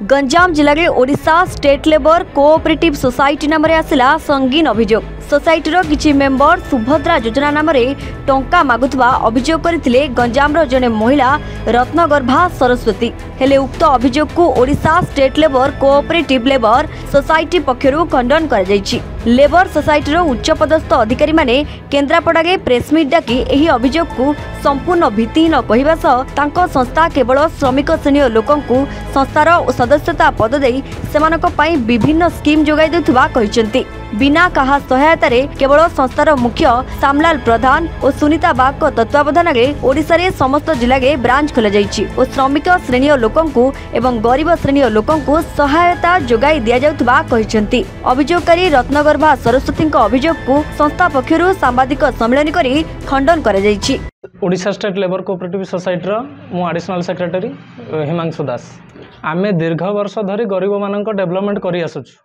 गंजाम जिले में Odisha state labour cooperative society नाम आसला संगीन अभियोग। सोसाइटीर किछि मेंबर सुभद्रा योजना नाम टंका मागुवा अभियोग करथिले गंजामर जने महिला रत्नगर्भा सरस्वती। हेले उक्त अभियोग को Odisha state labour cooperative labour society पक्षरु खंडन कर जायछि। लेबर सोसाइटीर उच्चपदस्थ अधिकारी माने केन्द्रापड़ा प्रेसमिट डाकी एही अभियोग को संपूर्ण भित्तिहीन कहवा सह तांको संस्था केवल श्रमिक श्रेणी लोकंकु संस्थार सदस्यता पद देई सेमानक पई विभिन्न स्कीम जोगाई देउथबा कहिसेंती। बिना कहा सहायता रे केवल संस्थार मुख्य सामलाल प्रधान और सुनीता बाग तत्वावधान में ओडिशा रे समस्त जिला के ब्रांच खोल जाइछि और श्रमिक श्रेणी लोकंकु एवं गरीब श्रेणी लोकंकु सहायता जोगाई दिया जाउथबा कहिसेंती। अभियोगकारी रत्नगर्भा सरस्वती अभियोग को संस्था पक्षरु सांबादिक सम्मेलन करी खंडन कर जाइछि। Odisha state labour cooperative society मु एडिशनल सेक्रेटरी हिमांशु दास। आमे दीर्घ वर्ष धरी गरीब मानक डेवलपमेंट करी आसुछु।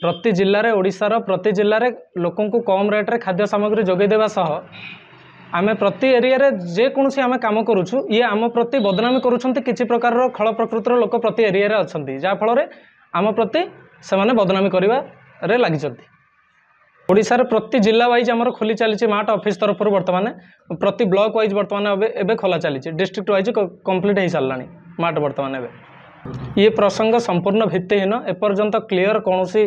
प्रति जिल्ला रे ओडिशार प्रति जिल्ला रे लोकन को कम रेट रे खाद्य सामग्री जोगे देवा सह आमे प्रति एरिया रे जे कोनसी आमे काम करूछु ये आम प्रति बदनामी करूछंती। किछि प्रकार रो खळ प्रकृतिर लोक प्रति एरिया रे अछंती जा फल रे आम प्रति से माने बदनामी करिवा रे लागिचंती। ओडिशा रे प्रति जिल्ला वाइज आमर खोली चली मार्ट ऑफिस तरफ बर्तमान प्रति ब्लॉक वाइज बर्तमान एबे खोला चली डिस्ट्रिक्ट वाइज कंप्लीट हो सारानी मार्ट बर्तमान एबे। ये प्रसंग संपूर्ण भित्तिहीन एपर्यंत क्लियर कौन सी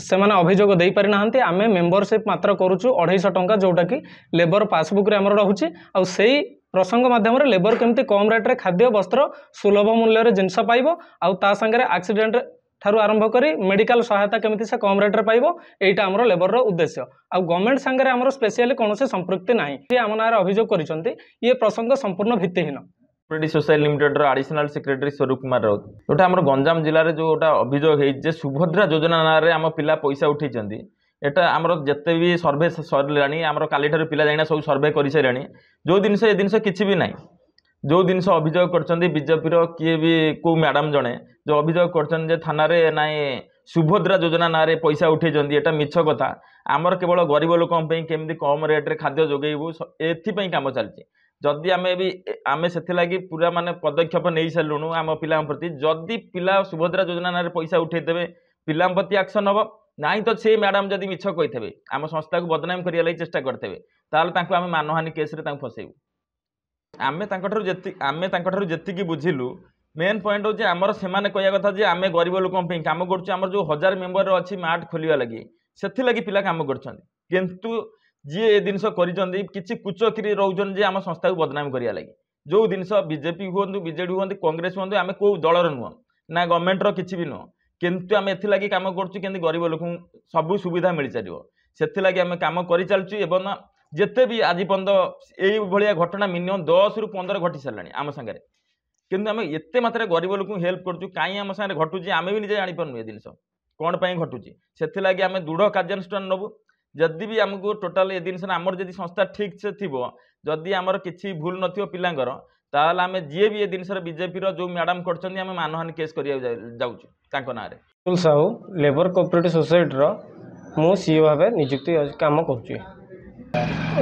से अभियोग दे पारि नाहंती। आमे मेंबरशिप मात्र करूछु 250 टंका जोटा कि लेबर पासबुक रे हमर रहूची आ सेही प्रसंग माध्यम रे लेबर केमती कम रेट रे खाद्य वस्त्र सुलभ मूल्य रे जिनस पाइबो आ ता संगे एक्सीडेंट ठारू आरंभ करी मेडिकल सहायता केमती से कम रेट रे पाइबो एटा हमर लेबर रो उद्देश्य। आ गवर्नमेंट संगे हमर स्पेशली कौन से संपृक्ति नाही जे आम नारे अभियोग करिसंती। ये प्रसंग संपूर्ण भित्तिहीन। Cooperative society limited additional secretary Swarup Kumar Raut जोटा आम गंजाम जिले में जोटा अभियोग है सुभद्रा योजना ना आम पिला पैसा उठी एटा आमर जिते भी सर्वे सरलानी आमर काली ठार पिला जाइना सब सर्वे कर सारे जो जिनस ये जिनस किसी भी ना जो जिनस अभियोग कर बीजेपी किए भी को मैडम जड़े जो अभियोग कर थाना ना सुभद्रा योजना ना पैसा उठे एटा मिछ कथा। आमर केवल गरीब लोकों केमती कम रेट रे खाद्य जोगेबू एथि काम चलती। जदि आमे भी आमे से पूरा माने पदक्षेप नहीं सारूँ आम पिला प्रति जदि पिला सुभद्रा योजना ना पैसा उठे देवे पिला प्रति एक्शन हम ना तो से मैडम जदि मिछ कही आम संस्था को बदनाम करने चेष्टा करते आम मानहानि केस फसैबू। आमे जी बुझिलु मेन पॉइंट हूँ आमर से कहया कथा जे आमे गरीब लोकों काम कर जो 1000 मेंबर अच्छी मार्ट खोलिया लगी से पिला काम किंतु जी ए जिनस किसी कुचक्री रोचन जे आम संस्था को बदनाम करिया लगी जो जिनस बीजेपी हूँ बीजेडी हूँ कांग्रेस हूँ आम कौ दलर नुह ना गवर्नमेंटर किसी भी नुह किंतु आम एथि काम कर गरीब लोक सब सुविधा मिल सार से आम कम कर चलु। जिते भी आज पर्यंत यही घटना मिनिमम 10 ରୁ 15 घटी सारे आम सागर किंतु आम एत मात्रा गरीब लोक हेल्प करूँ कहीं आम सागर घटुची आम भी निजे जापर ये जिन कौन पर घटुची से आम दृढ़ कार्यानुष्ठान नबू। जदि भी आमको टोटाल ये जिन आमर जदि संस्था ठीक से थी जदि आमर किसी भूल न पिलांकर ताल आम जी भी ये जिन बीजेपी जो मैडम कर मानहानि केस कर ना साहू लेबर कोऑपरेटिव सोसाइटी मु सीईओ भाव नियुक्ति काम कर।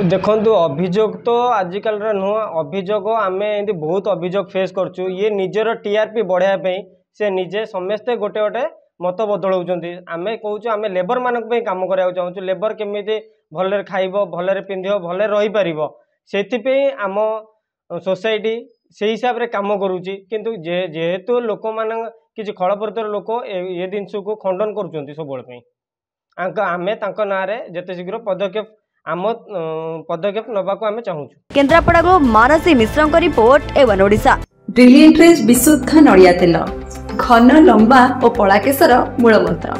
देखु अभियोग तो आजिकल नुह अभियोग आम एमती बहुत अभियोग फेस करचु ये निजर टीआरपी बढ़ाई से निजे समस्ते गोटे गोटे मत बदलाउछंती। आम कहूँ आम लेबर मानक काम करा चाहूँ लेबर केमी भलरे खाइब भलरे पिंधिब भलरे रही पारिबो से आम सोसाइटी से हिसाब रे काम करुच्ची। किंतु जेहेतु लोक मान किसी खड़प्रतर लोक ये जिनस को खंडन करुँच सब आम ना जिते शीघ्र पदक्षेप आम पदक्षेप नबाक आम चाहूँ। केन्द्रापड़ा मानसी मिश्र रिपोर्ट एवन ओडिशा। ब्रिलियंट विशुद्ध नड़िया तेल घन लंबा और पड़ा केशर मूलमंत्र।